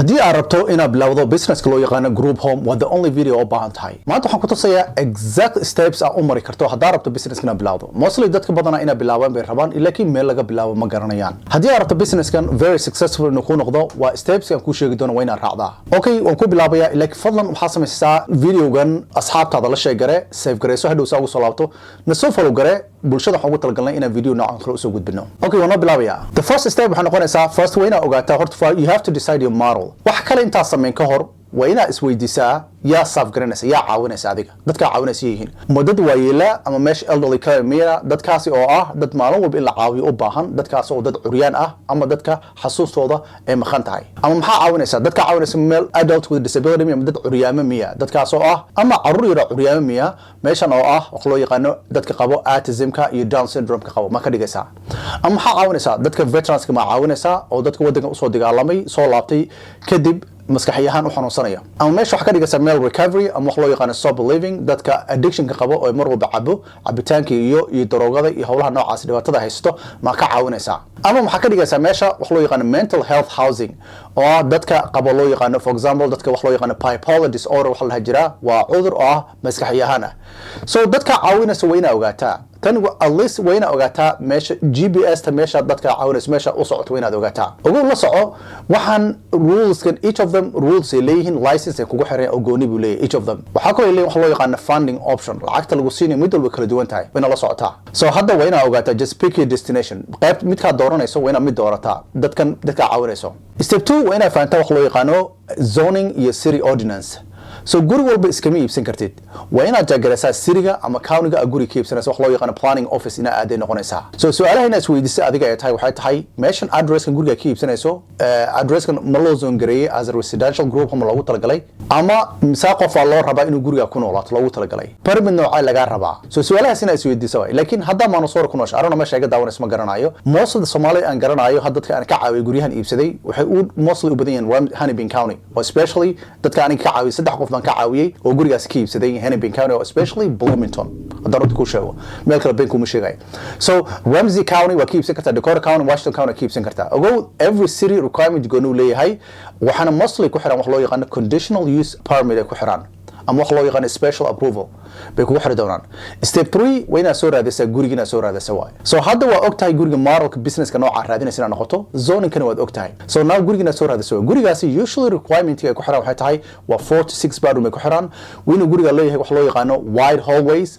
haddii aad rabto inaad bilowdo businesska loo yaqaano group home waa the only video oo baahan tahay maanta waxaan ku tusayaa exact steps aad u mari karto haddaad rabto businesska inaad bilowdo mostly dadka badanaa inaad bilaabaan bay rabaan laakiin meel laga bilaabo ma garanayaan haddii aad rabto businesskan very successful inuu ku noqdo waa steps aan ku sheegi doono waa inaad raacdaa okay waan ku bilaabayaa laakiin fadlan waxaa samaysaa videogan asxaabtaada la sheegare save gareyso hadhow saa ugu soo laabto na soo follow gare bulshada waxaan ugu talagalnay inaan video noocan kale usoo gudbino okay waan bilaabayaa the first step waxaa noqonaysaa first waa inaad ogaataa horta you have to decide your model wax kale intaas samayn ka hor waa inaad isweydiisaa yaa saaf garanaysa yaa caawinaysa adiga dadka caawinaysa yihiin ma dad waayeela ama meesha elderly care miya dadkaasi oo ah dad maalin walba in la caawiyo u baahan dadkaas oo dad curyaan ah ama dadka xasuustooda ay maqan tahay ama maxaa caawinaysa dadka caawinaysa meel adult with disability miya dad curyaamo miya dadkaas oo ah ama caruur yar curyaamo miya meeshan oo ah wax loo yaqaano dadka qabo autismka iyo down syndrome-ka qabo ma ka dhigaysaa ama maxaa caawinaysa dadka veteranska ma caawinaysa oo dadka waddanka usoo dagaalamay soo laabtay kadib maskaxiyahan u xanuunsanaya ama meesha wax ka dhigaysa meel recovery ama wax loo yaqaan sober living dadka addictionka qabo oo mar walba cabitaanka iyo daroogada iyo howlaha noocaas dhibaatada haysto ma ka caawinaysa ama waxa ka dhigaysa meesha wax loo yaqaan mental health housing oo dadka qabo loo yaqaan for example dadka wax loo yaqaan bipolar disorder waxa la jira waa cudur oo ah maskaxiyahan ah so dadka caawinaysa waa inaad ogaataa tan at least waa inaad ogaataa meesha GPS ta meesha dadka caawinaysa meesha u socoto waa inaad ogaataa ugu la soco waxaan rules kan each of them rules ay leeyihiin license ay kugu xireen oo gooni buu leeyahay each of them waxa kale leeyahay wax loo yaqaan funding option lacagta lagu siinayo mid walba kala duwan tahay waa la socotaa so hadda waa inaad ogaataa just pick your destination qayb mid ka dooranayso waa inaad mid doorataa dadka caawinayso step 2 waa inaad fahantaa wax loo yaqaano zoning iyo city ordinance so guri walba iskama iibsan kartid waa inaad jaagaraysaa siriga ama countyga guri ka iibsanaysa wax loo yaqaan planning office ina aaday noqonaysaa so su'aalaha inaad isweydiisay adiga ay tahay waxay tahay meeshan addresskan guriga ka iibsanayso addresskan ma loo zone gareeyay as a residential group ama loogu talagalay ama misaa qof loo rabaa inuu guriga ku noolaato loogu talagalay permit noocay laga rabaa so su'aalahaas inaad isweydiisay laakiin hadda ma soo ku noosho arona meesha ay daawanayso ma garanayo most of the Somali aan garanayo hadda dadka aan ka caawiyay guryahan iibsaday waxay mostly u badan yihiin Hannibin County especially dadka aan ka caawiyay saddex qof baan ka caawiyay oo gurigaas ka iibsaday Hannibin County especially Bloomington darad ku sheego meel kale been kuma sheegay so Ramsey County waa ka iibsan kartaa Dakota County Washington County ka iibsan kartaa ogo every city requirement goonu leeyahay waxana mostly ku xiran wax loo yaqaan conditional use permit ku xiran ama wax loo yaqaan special approval bay kugu xiri doonaan step 3 waa inaad soo raadaysaa gurigina soo raadaysaa waay so hadda waa ogtahay guriga modelka businesska nooca raadinaysa inaad noqoto zoningkana waad ogtahay so now gurigina soo raadaysaa gurigaasi usually requirement ay ku xiraan waxay tahay waa 4 to 6 bedroom ay ku xiraan wayna guriga leeyahay wax loo yaqaano wide hallways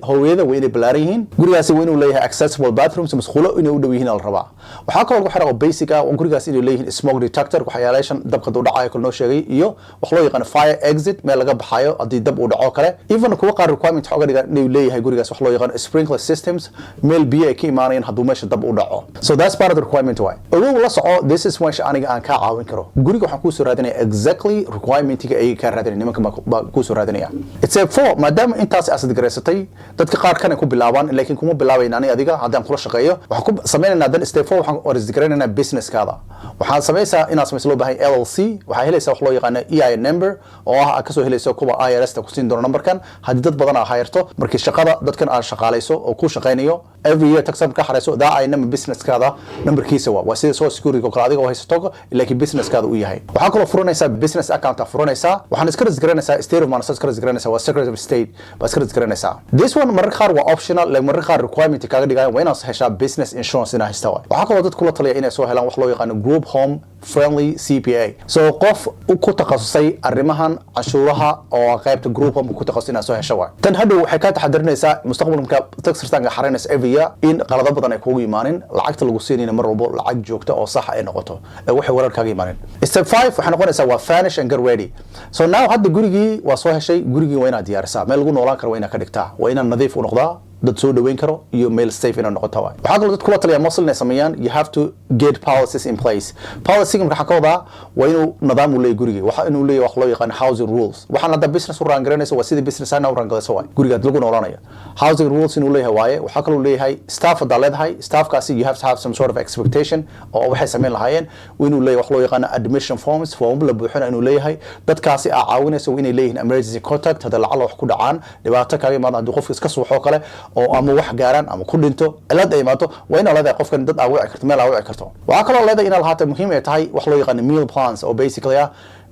hallwayda way inay balaaran yihiin gurigaasi waa inuu leeyahay accessible bathrooms masquulo inay u dhow yihiin la rabaa waxaa kaloo lagu xiraa oo basic ah gurigaas inay leeyihiin smoke detector waxyaalaashan dabka u dhacayo kale noo sheegay iyo wax loo yaqaano fire exit meel laga baxayo haddii dab uu dhaco kale even kuwa qaar requirement xoga dhigan inuu leeyahay gurigaas wax loo yaqaan sprinkler systems meel biyo ay ka imaanayaan hadduu meesha dab u dhaco so that's part of the requirement way ogow la soco this is meesha aniga aan ka caawin karo guriga waxaan ku soo raadinaya exactly requirement-ga ay ka raadinayaan nimanka ku soo raadinaya it's a for maadaama intaas asad gareysatay dadka qaar kana ku bilaabaan laakiin kuma bilaabayna ani adiga haddaan kula shaqeeyo waxaan ku sameeynaa dan step 4 waxaan registreynaynaa businesskaada waxaan sameeysaa inaad samayso loo baahan LLC waxaa helaysaa wax loo yaqaan EIN number oo ah ka soo helayso kuwa IRS ta ku siin doona numberkan haddii dad badan ay hayarto markii shaqada dadkan aad shaqaalayso oo ku shaqeynayo every year tax ka xareyso daa ay number businesskaada numberkiisa waa sida soo security kala adiga oo haysato laakiin businesskaada u yahay waxaa kaloo furanaysaa business account furanaysaa waxaan iska registreynaynaa state of Minnesota iska registreynaynaa waa secretary of state baa iska registreynaynaa this one mararka qaar waa optional like mararka qaar requirement kaaga dhigayaan waa inaad heshaa business insurance inaad haysto waxaa kaloo dad kula taliya inay soo helaan wax loo yaqaan group home friendly CPA so qof ku takhasusay arrimahan cashuuraha oo qaybta group home ku takhasusay inaad soo hesho waa tan hadhow waxay ka taxadirinaysaa mustaqbalka tax return xaraynaysa every year in qalado badan ay kugu imaanin lacagta lagu siinayna mar walba lacag joogto oo sax ay noqoto waxay warar kaaga imaanin step 5 waxay noqonaysaa waa furnish and get ready so now hadda gurigii waa soo heshay gurigii waa inaad diyaarisaa meel lagu noolaan karo waa inaad ka dhigtaa waa inaad nadiif u noqdaa dad soo dhaweyn karo iyo meel safe inay noqoto waay waxa kale dad kula taliya muslim inay sameeyaan you have to get policies in place policy-ga marka ka wada waa inuu nidaam u leeyahay guriga waxa inuu leeyahay wax loo yaqaan housing rules waxaan hadda business u raan garanayso waa sidii business aan u raan galayso waay guriga lagu noolaanayo housing rules inuu leeyahay waaye waxa kale uu leeyahay staff hada leedahay staffkaasi you have to have some sort of expectation oo waxay sameyn lahaayeen inuu leeyahay wax loo yaqaan admission forms form la buuxina inuu leeyahay dadkaasi caawinayso inay leeyihiin emergency contact hada lacala wax ku dhacaan dhibaato kaaga imaado haddii qofka iska suuxo kale oo ama wax gaaraan ama ku dhinto cilad ay imaato waa in leedahay qofkan dad awaaci karto meel awaaci karto waxa kale oo leedahay in lahaata muhiim ay tahay wax loo yaqaan meal plans oo basically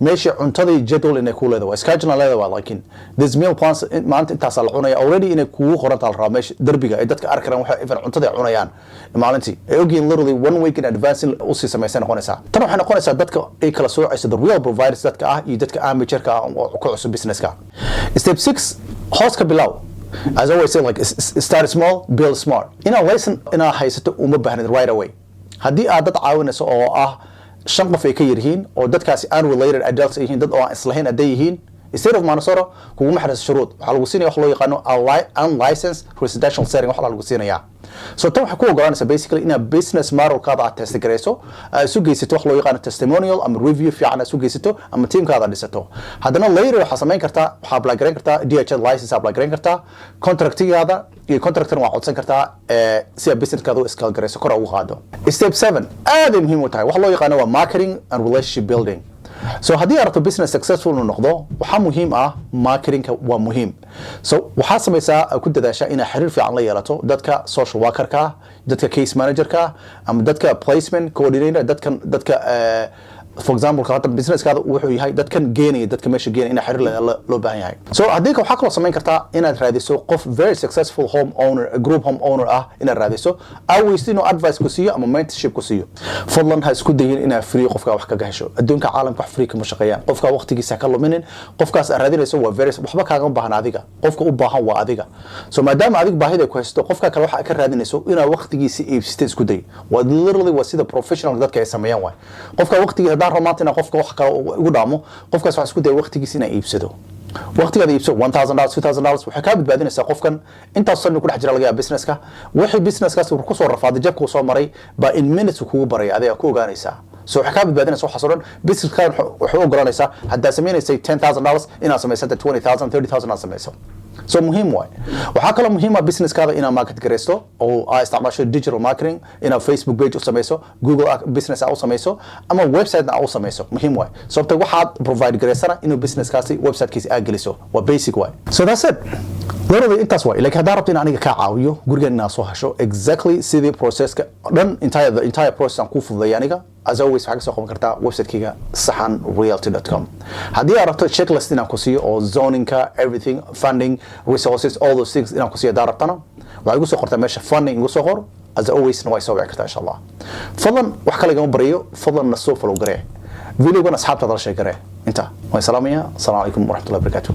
meesha cuntada jadwal inay ku leedahay schedule leedahay laakiin this meal plans maanta intaas la cunaya already inay kugu qoran tahay raba meesha darbiga ay dadka arkaan waxa even cuntada ay cunayaan maalintii ay ogyihiin literally 1 week in advance u sii samaysan noqonaysa tan waxay noqonaysaa dadka ay kala soocayso the real providers dadka ah iyo dadka amateurka ah oo ku cusub businesska step 6 hoos ka bilow as I always say like start small build smart lesson haysato uma baahnid right away haddii aad dad caawinayso oo ah 5 qof ay ka yaryihiin oo dadkaasi unrelated adults ay yihiin dad oo aan islahayn aday yihiin state of Minnesota kugu maxras shuruud waxa lagu siinaya wax loo yaqaano unlicensed residential setting waxa lagu siinaya so tan waxa ku oggolaanaysa basically in a business model kaada aad test gareyso isu geysato wax loo yaqaano testimonial ama review fiican isu geysato ama teamkaada dhisato haddana later waxa samayn kartaa waxa apply gareyn kartaa DHL license apply gareyn kartaa contractigaada iyo contractor waa codsan kartaa si businesskaada u scale gareyso kor ugu qaado step 7 aad muhiim u tahay wax loo yaqaano waa marketing and relationship building so haddii aad rabto business successful inuu noqdo waxaa muhiim ah marketingka waa muhiim so waxaa samaysaa ku dadaashaa inaad xiriir fiican la yeelato dadka social workerka dadka case managerka ama dadka placement coordinator dadka for example ka business kaada wuxuu yahay dadkan geenaya dadka meesha geenaya ina xiriir loo baahan yahay so haddii waxa kale samayn kartaa inaad raadiso qof very successful home owner group home owner ah inaad raadiso always inuu advice ku siiyo ama mentorship ku siiyo fadlan ha isku dayin inaad free qofka wax kaga hesho adduunka caalamka wax free kama shaqeeyaan qofka waqtigiisa ka luminin qofkaas aad raadinayso waa very waxba kaaga baahan adiga qofka u baahan waa adiga so maadaama adiga baahida ku haysto qofka kale waxa ka raadinayso inaad waqtigiisa iibsatid isku day waa literally waa sida professional dadka ay sameeyaan waay qofka waqtigiisa daan romantina qofka wax kale ugu dhaamo qofkaas waxa isku day waqtigiisa inay iibsado waqtigaada iibso $1000 $2000 waxay ka badbaadinaysaa qofkan intaas sano ku dhex jira laga yaabaa businesska wixii businesskaas uu ku soo rafaaday jabka uu soo maray ba in minutes kugu baray adiga ku ogaanaysaa so waxay ka badbaadinaysaa waxa soo dhan businesska wuxuu ogolanaysaa hadda sameeynaysa $10000 inaad samaysato $20000 $30000 inaad samayso so muhiim waay waxa kale muhiim ah businesskaada inaad market gareysto oo aad isticmaasho digital marketing inaad Facebook page u samayso Google business u samayso ama website u samayso muhiim waay sababtoo waxaad provide gareysana inuu businesskaasi website-kiisa aad geliso waa basic waay so that's it literally intaas waay like haddii rabto in aniga ka caawiyo gurigan inaad soo hasho exactly sidii processka dhan entire process aan ku fududeeyo aniga as always waxaad soo qaban kartaa website-kiga sahanrealty.com haddii aad rabto checklist inaan ku siiyo oo zoningka everything funding resources all those things inaan ku siiyo daarabtana waxaad igu soo qortaa meesha funding igu soo qor as always way soo wici kartaa insha Allah fadlan wax kale igama bariyo fadlan na soo follow garee videogana asxaabtaada la sheeg garee inta way salaamaya assalamu alaykum wa rahmatullahi wa barakatuh